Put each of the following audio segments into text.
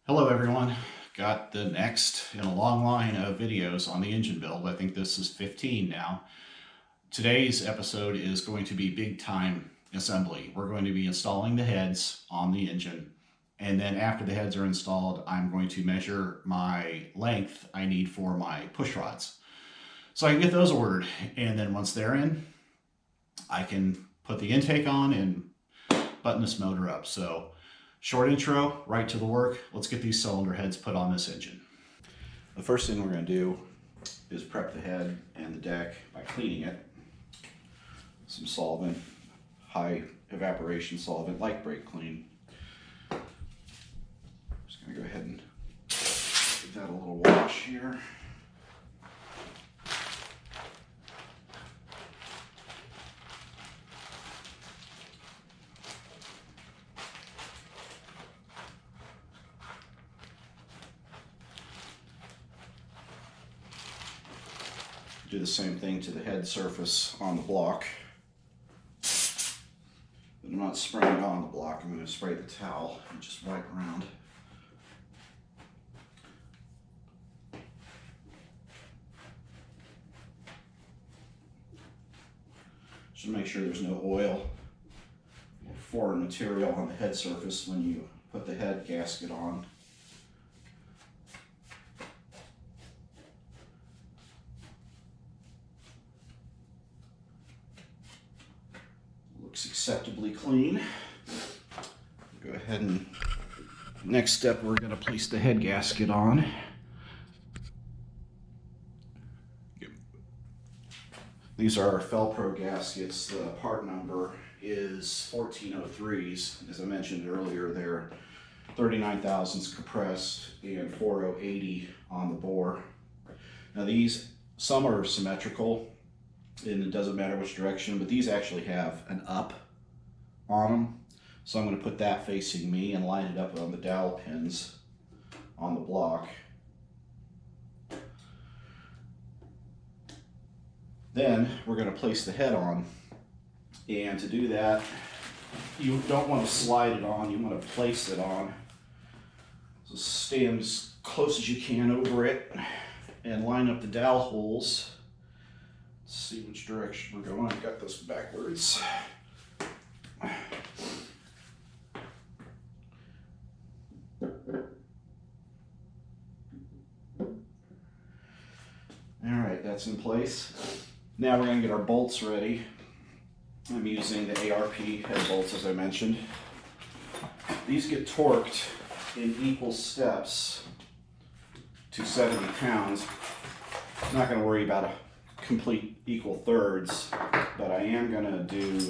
Hello everyone, got the next in a long line of videos on the engine build. I think this is 15 now. Today's episode is going to be big time assembly. We're going to be installing the heads on the engine, and then after the heads are installed, I'm going to measure my length I need for my push rods. So I can get those ordered, and then once they're in, I can put the intake on and button this motor up. So short intro, right to the work. Let's get these cylinder heads put on this engine. The first thing we're going to do is prep the head and the deck by cleaning it. Some solvent, high evaporation solvent, like brake clean. Just going to go ahead and give that a little wash here. Do the same thing to the head surface on the block. But I'm not spraying it on the block, I'm going to spray the towel and just wipe around. Just make sure there's no oil or foreign material on the head surface when you put the head gasket on. Looks acceptably clean. Go ahead and next step, we're going to place the head gasket on. These are our Felpro gaskets. The part number is 1403s. As I mentioned earlier, they're 39 thousandths compressed and 4080 on the bore. Now these, some are symmetrical and it doesn't matter which direction, but these actually have an up on them. So I'm going to put that facing me and line it up on the dowel pins on the block. Then we're going to place the head on, and to do that, you don't want to slide it on, you want to place it on. So stand as close as you can over it and line up the dowel holes. Let's see which direction we're going. I got this backwards. Alright, that's in place. Now we're going to get our bolts ready. I'm using the ARP head bolts, as I mentioned. These get torqued in equal steps to 70 pounds. I'm not going to worry about a complete equal thirds, but I am going to do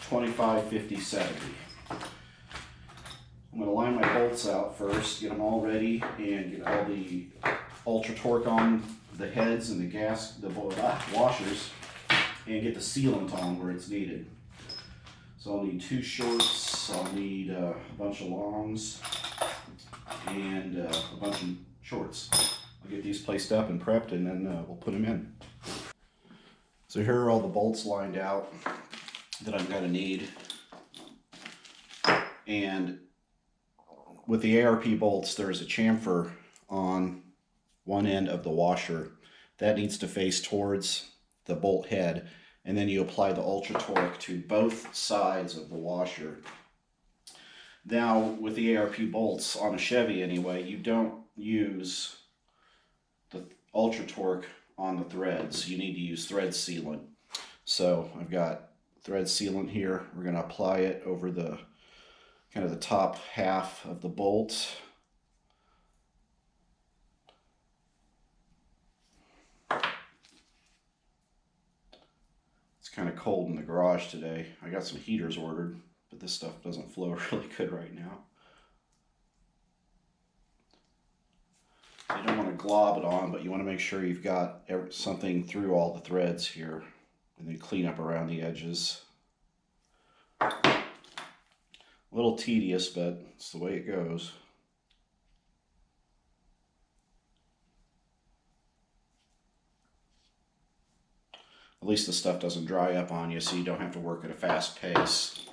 25, 50, 70. I'm going to line my bolts out first, get them all ready, and get all the ultra torque on the heads and the washers, and get the sealant on where it's needed. So I'll need 2 shorts, I'll need a bunch of longs, and a bunch of shorts. I'll get these placed up and prepped, and then we'll put them in. So here are all the bolts lined out that I'm going to need. And with the ARP bolts, there's a chamfer on one end of the washer that needs to face towards the bolt head, and then you apply the ultra torque to both sides of the washer. Now with the ARP bolts on a Chevy anyway, you don't use the ultra torque on the threads. You need to use thread sealant. So I've got thread sealant here. We're going to apply it over the kind of the top half of the bolt. It's kind of cold in the garage today. I got some heaters ordered, but this stuff doesn't flow really good right now. You don't want to glob it on, but you want to make sure you've got something through all the threads here, and then clean up around the edges. A little tedious, but it's the way it goes. At least the stuff doesn't dry up on you, so you don't have to work at a fast pace.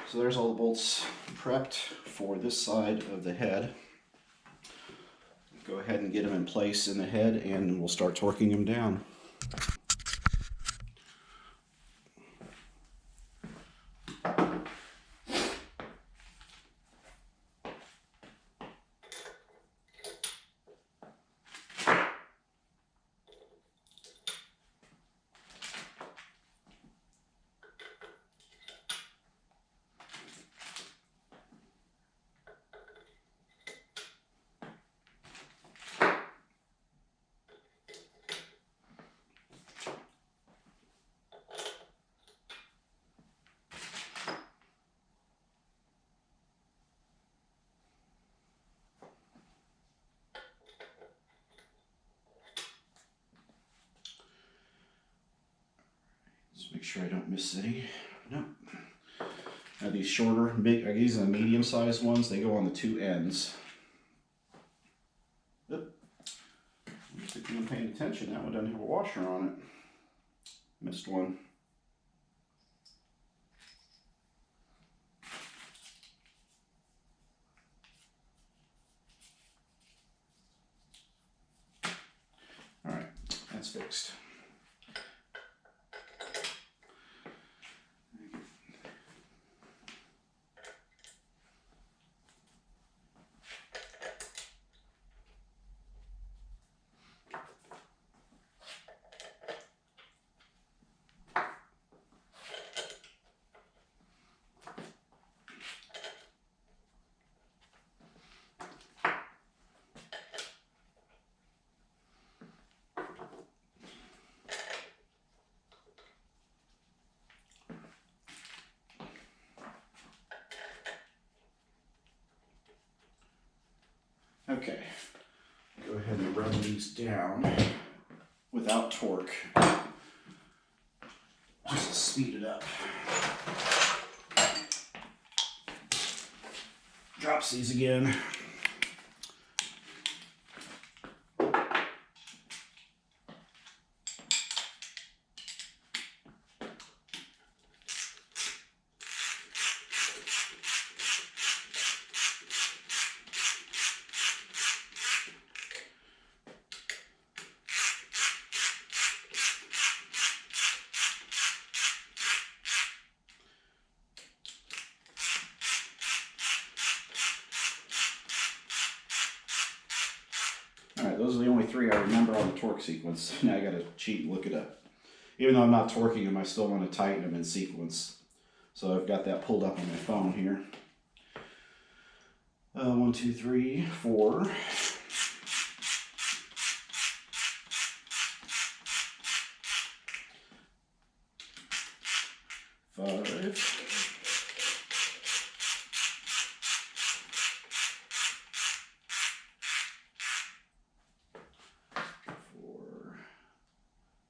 So there's all the bolts prepped for this side of the head. Go ahead and get them in place in the head and we'll start torquing them down. Just make sure I don't miss any. Nope. Now these shorter, these are the medium-sized ones. They go on the two ends. Yep. If you're paying attention, that one doesn't have a washer on it. Missed one. All right, that's fixed. Okay, go ahead and run these down without torque, just to speed it up. Drops these again. Alright, those are the only three I remember on the torque sequence. Now I gotta cheat and look it up. Even though I'm not torquing them, I still want to tighten them in sequence. So I've got that pulled up on my phone here. 1, 2, 3, 4.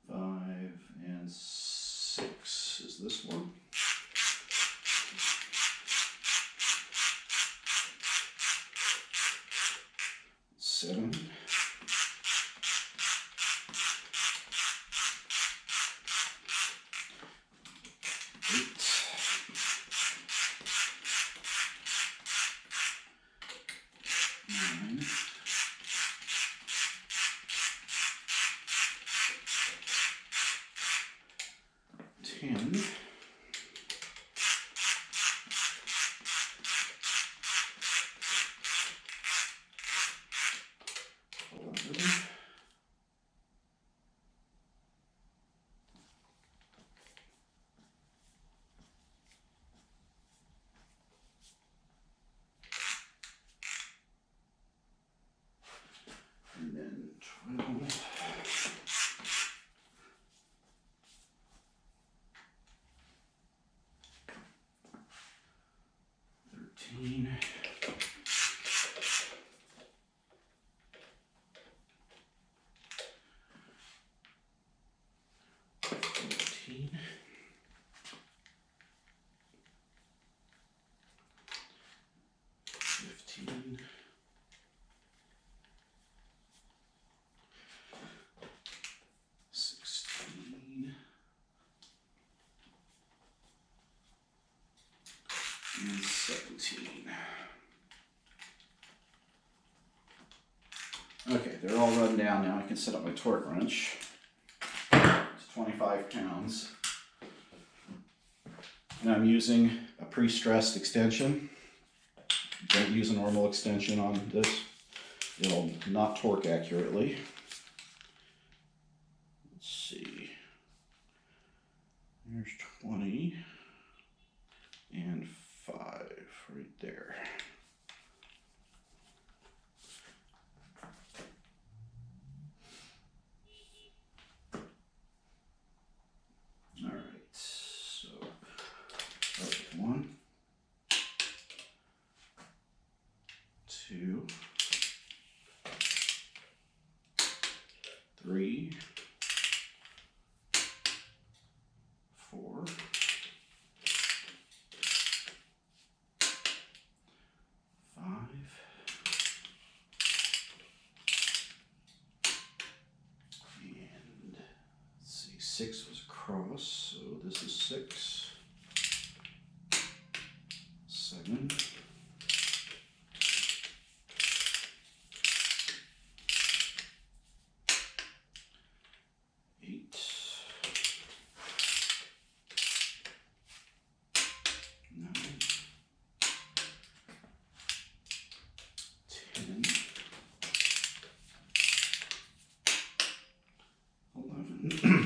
5. 6 is this one. 7. 8. 9. 10. 11. And then 12. 13. 14. 15. 16. Okay, they're all run down now. I can set up my torque wrench. It's 25 pounds. And I'm using a pre-stressed extension. Don't use a normal extension on this. It'll not torque accurately. Let's see. There's 20 and 5 right there. All right, so start with 1, 2, 3, 4, 5, and let's see, 6 was across, so this is 6, 7, 8, 9, 10, 11, and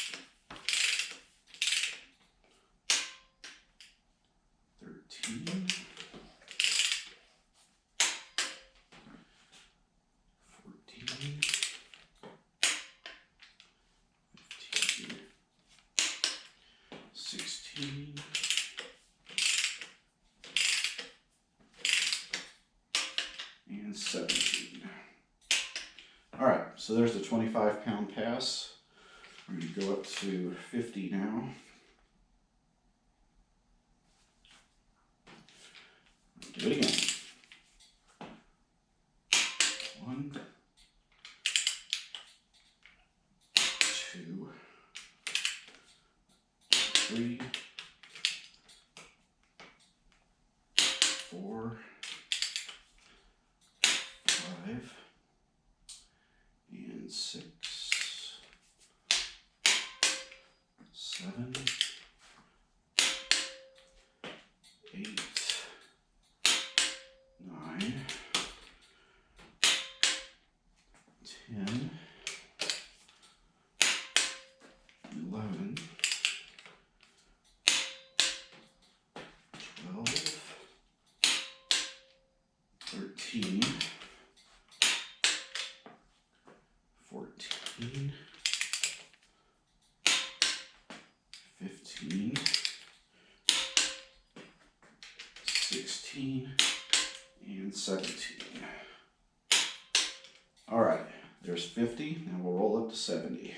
12, 13, 14, 15, 16, and 17. All right, so there's the 25-pound pass. We're going to go up to 50 now. Do it again. 1, 2, 3, 4, 5, and 6, 7, 8, 9, 10, 11, 12, 13, 14, 15, 16, and 17. All right, there's 50, and we'll roll up to 70.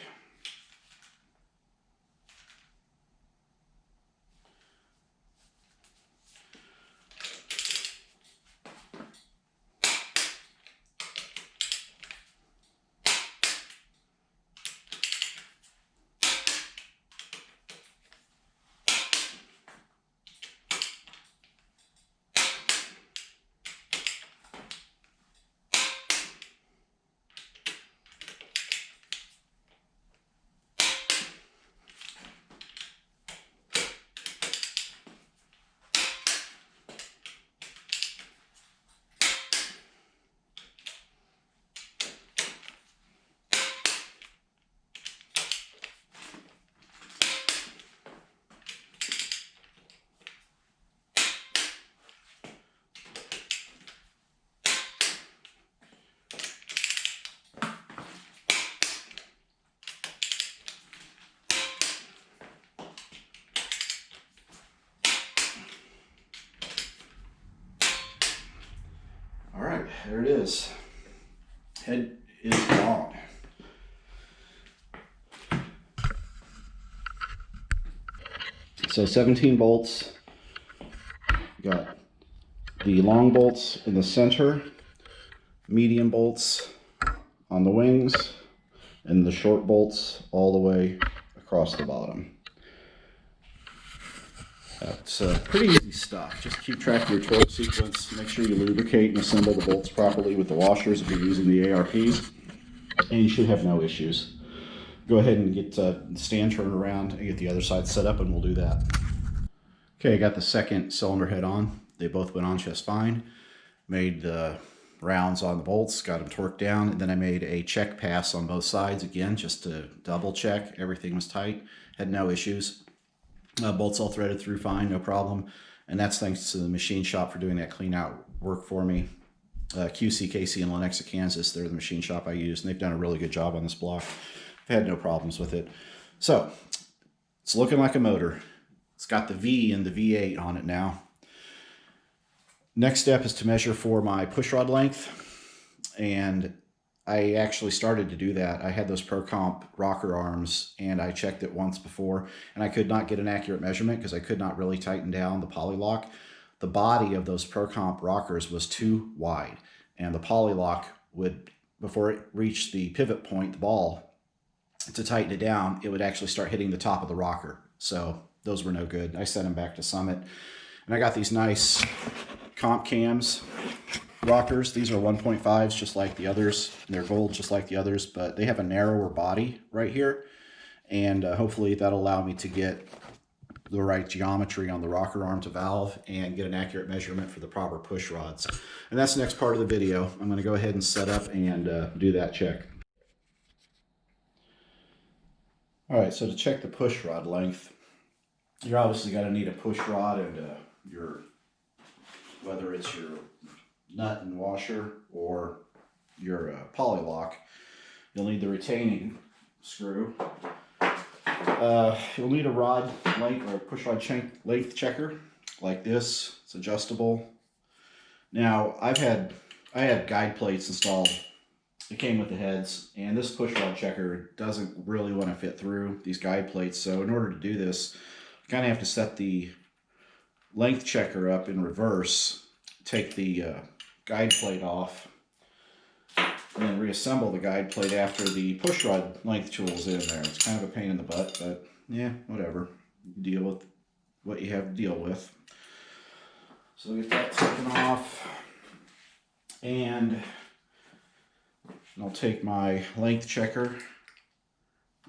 All right, there it is. Head is gone. So 17 bolts. Got the long bolts in the center, medium bolts on the wings and the short bolts all the way across the bottom. That's pretty easy stuff. Just keep track of your torque sequence. Make sure you lubricate and assemble the bolts properly with the washers if you're using the ARPs, and you should have no issues. Go ahead and get the stand turned around and get the other side set up, and we'll do that. Okay, I got the second cylinder head on. They both went on just fine. Made the rounds on the bolts, got them torqued down, and then I made a check pass on both sides again just to double check everything was tight. Had no issues. Bolts all threaded through fine, no problem. And that's thanks to the machine shop for doing that clean out work for me. QC, Casey, and Lenexa, Kansas, they're the machine shop I use, and they've done a really good job on this block. I've had no problems with it. So, it's looking like a motor. It's got the V and the V8 on it now. Next step is to measure for my pushrod length, and I actually started to do that. I had those ProComp rocker arms, and I checked it once before, and I could not get an accurate measurement because I could not really tighten down the poly lock. The body of those ProComp rockers was too wide, and the poly lock would, before it reached the pivot point, the ball, to tighten it down, it would actually start hitting the top of the rocker. So those were no good. I sent them back to Summit, and I got these nice comp cams rockers. These are 1.5s just like the others. They're gold just like the others, but they have a narrower body right here, and hopefully that'll allow me to get the right geometry on the rocker arm to valve and get an accurate measurement for the proper push rods. And that's the next part of the video. I'm going to go ahead and set up and do that check. All right, so to check the push rod length, you're obviously going to need a push rod and whether it's your nut and washer or your poly lock. You'll need the retaining screw. You'll need a rod length or a push rod length checker like this. It's adjustable. Now I had guide plates installed. It came with the heads, and this push rod checker doesn't really want to fit through these guide plates. So in order to do this, I kind of have to set the length checker up in reverse, take the guide plate off, and then reassemble the guide plate after the push rod length tool is in there. It's kind of a pain in the butt, but yeah, whatever. You deal with what you have to deal with. So get that taken off, and I'll take my length checker,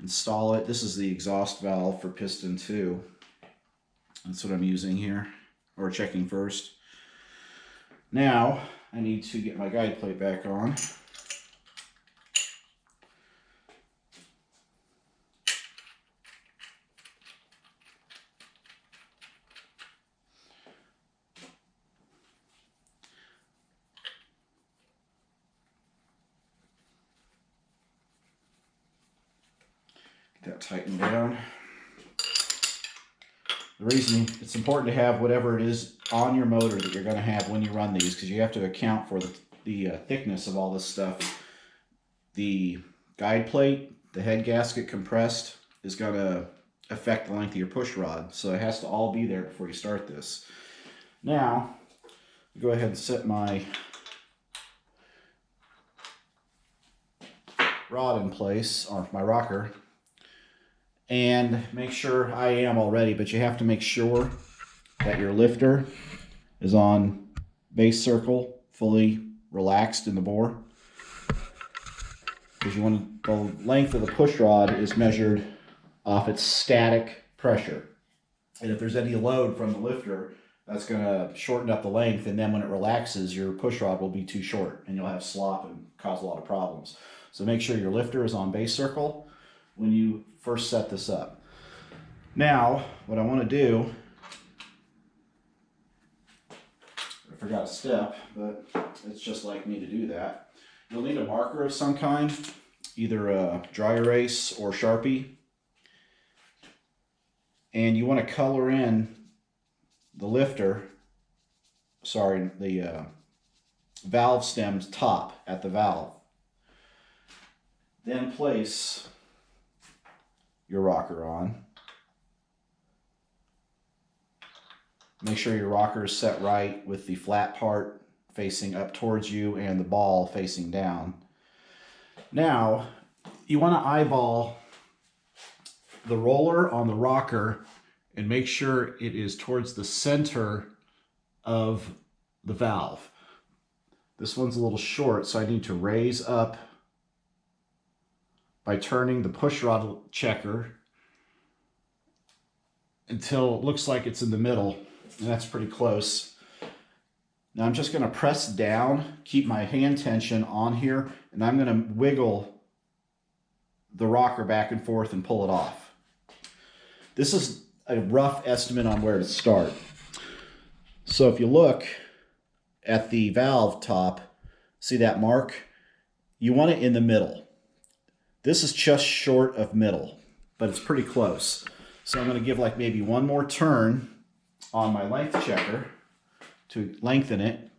install it. This is the exhaust valve for piston 2. That's what I'm using here, or checking first. Now I need to get my guide plate back on. Get that tightened down. The reason it's important to have whatever it is on your motor that you're going to have when you run these, because you have to account for the thickness of all this stuff. The guide plate, the head gasket compressed, is going to affect the length of your push rod. So it has to all be there before you start this. Now, go ahead and set my rod in place, or my rocker, and make sure I am already, but you have to make sure that your lifter is on base circle, fully relaxed in the bore, because you want the length of the push rod is measured off its static pressure, and if there's any load from the lifter, that's going to shorten up the length, and then when it relaxes, your push rod will be too short, and you'll have slop and cause a lot of problems. So make sure your lifter is on base circle when you first set this up. Now, what I want to do, I forgot a step, but it's just like me to do that. You'll need a marker of some kind, either a dry erase or Sharpie, and you want to color in the the valve stem's top at the valve. Then place your rocker on. Make sure your rocker is set right with the flat part facing up towards you and the ball facing down. Now, you want to eyeball the roller on the rocker and make sure it is towards the center of the valve. This one's a little short, so I need to raise up by turning the push rod checker until it looks like it's in the middle, and that's pretty close. Now I'm just going to press down, keep my hand tension on here, and I'm going to wiggle the rocker back and forth and pull it off. This is a rough estimate on where to start. So if you look at the valve top, see that mark? You want it in the middle. This is just short of middle, but it's pretty close. So I'm going to give like maybe one more turn on my length checker to lengthen it.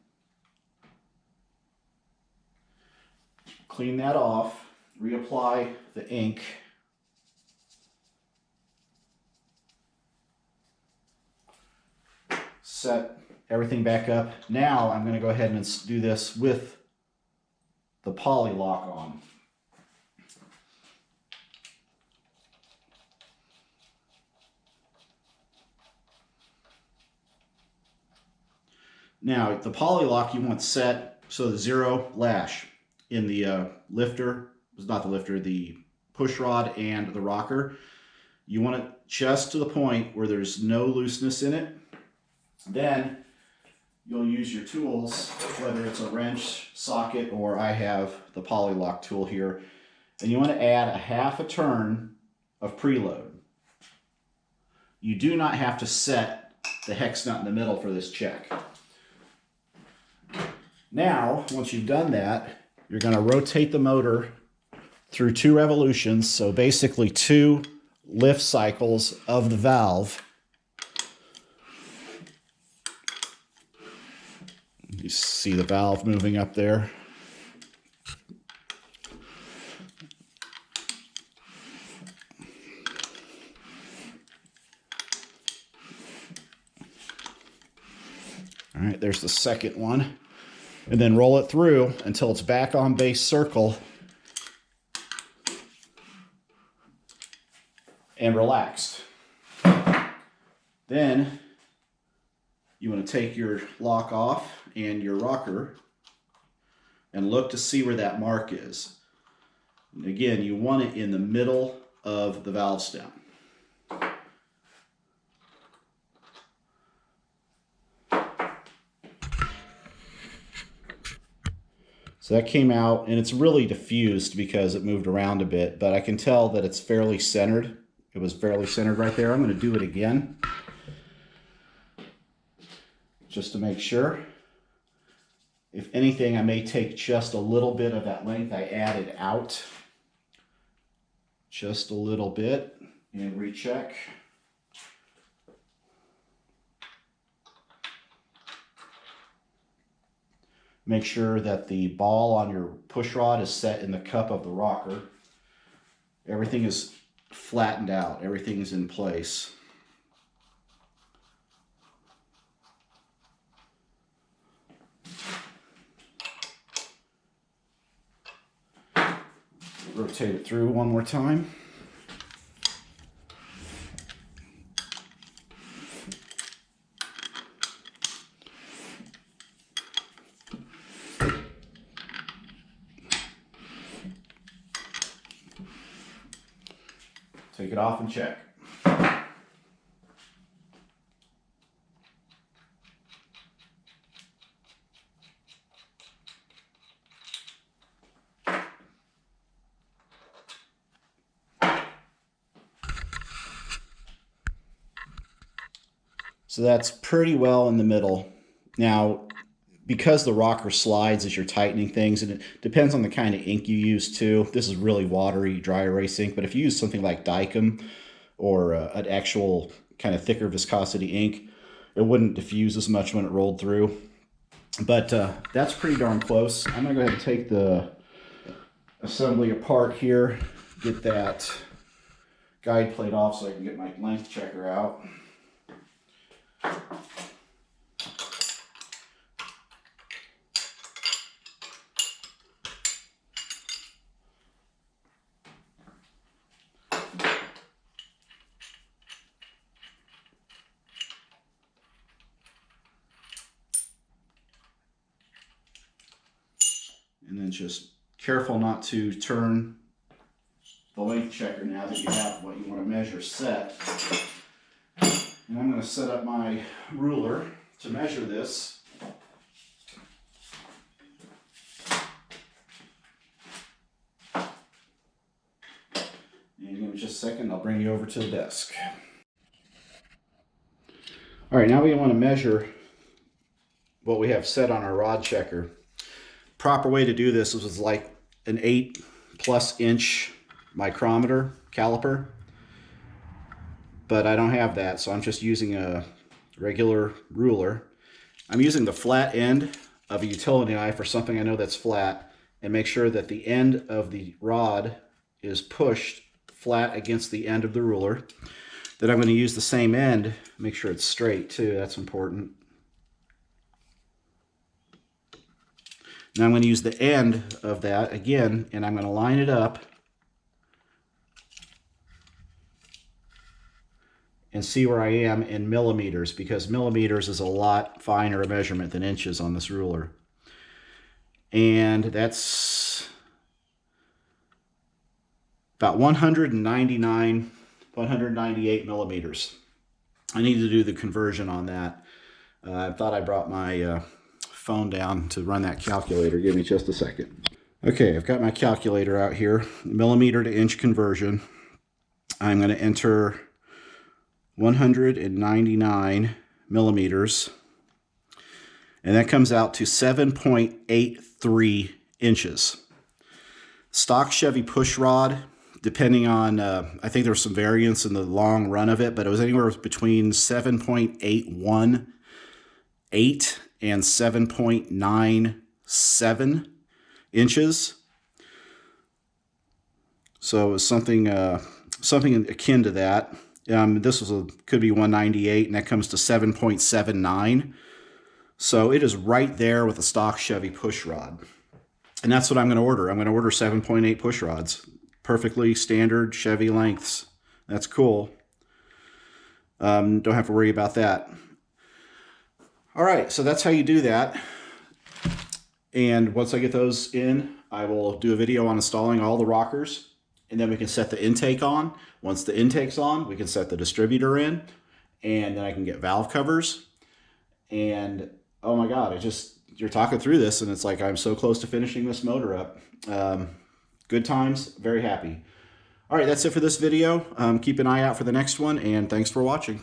Clean that off, reapply the ink. Set everything back up. Now I'm going to go ahead and do this with the poly lock on. Now the poly lock you want set so the zero lash in the lifter, not the lifter, the push rod and the rocker. You want it just to the point where there's no looseness in it. Then you'll use your tools, whether it's a wrench, socket, or I have the poly lock tool here, and you want to add a half a turn of preload. You do not have to set the hex nut in the middle for this check. Now, once you've done that, you're going to rotate the motor through 2 revolutions, so basically 2 lift cycles of the valve. You see the valve moving up there. All right, there's the second one. And then roll it through until it's back on base circle and relaxed. Then you want to take your lock off and your rocker and look to see where that mark is. And again, you want it in the middle of the valve stem. So that came out, and it's really diffused because it moved around a bit, but I can tell that it's fairly centered. It was fairly centered right there. I'm going to do it again just to make sure. If anything, I may take just a little bit of that length I added out. Just a little bit, and recheck. Make sure that the ball on your push rod is set in the cup of the rocker. Everything is flattened out. Everything is in place. Rotate it through one more time. Take it off and check. So that's pretty well in the middle. Now, because the rocker slides as you're tightening things, and it depends on the kind of ink you use too. This is really watery, dry erase ink, but if you use something like Dykem or an actual kind of thicker viscosity ink, it wouldn't diffuse as much when it rolled through. But that's pretty darn close. I'm gonna go ahead and take the assembly apart here, get that guide plate off so I can get my length checker out. and just careful not to turn the length checker now that you have what you want to measure set. And I'm going to set up my ruler to measure this. And give me just a second, I'll bring you over to the desk. All right, now we want to measure what we have set on our rod checker. Proper way to do this was like an 8+ inch micrometer caliper, but I don't have that, so I'm just using a regular ruler. I'm using the flat end of a utility knife or something I know that's flat, and make sure that the end of the rod is pushed flat against the end of the ruler. Then I'm going to use the same end, make sure it's straight too, that's important. Now I'm going to use the end of that again, and I'm going to line it up and see where I am in millimeters, because millimeters is a lot finer a measurement than inches on this ruler. And that's about 198 millimeters. I need to do the conversion on that. I thought I brought my phone down to run that calculator. Give me just a second. Okay, I've got my calculator out here. Millimeter to inch conversion. I'm going to enter 199 millimeters, and that comes out to 7.83 inches. Stock Chevy push rod, depending on, I think there was some variance in the long run of it, but it was anywhere between 7.818 and 7.97 inches. So it was something akin to that. This was could be 198, and that comes to 7.79. So it is right there with a stock Chevy push rod. And that's what I'm going to order. I'm going to order 7.8 push rods. Perfectly standard Chevy lengths. That's cool. Don't have to worry about that. All right, so that's how you do that. And once I get those in, I will do a video on installing all the rockers. And then we can set the intake on. Once the intake's on, we can set the distributor in. And then I can get valve covers. And oh my God, you're talking through this and it's like I'm so close to finishing this motor up. Good times, very happy. All right, that's it for this video. Keep an eye out for the next one, and thanks for watching.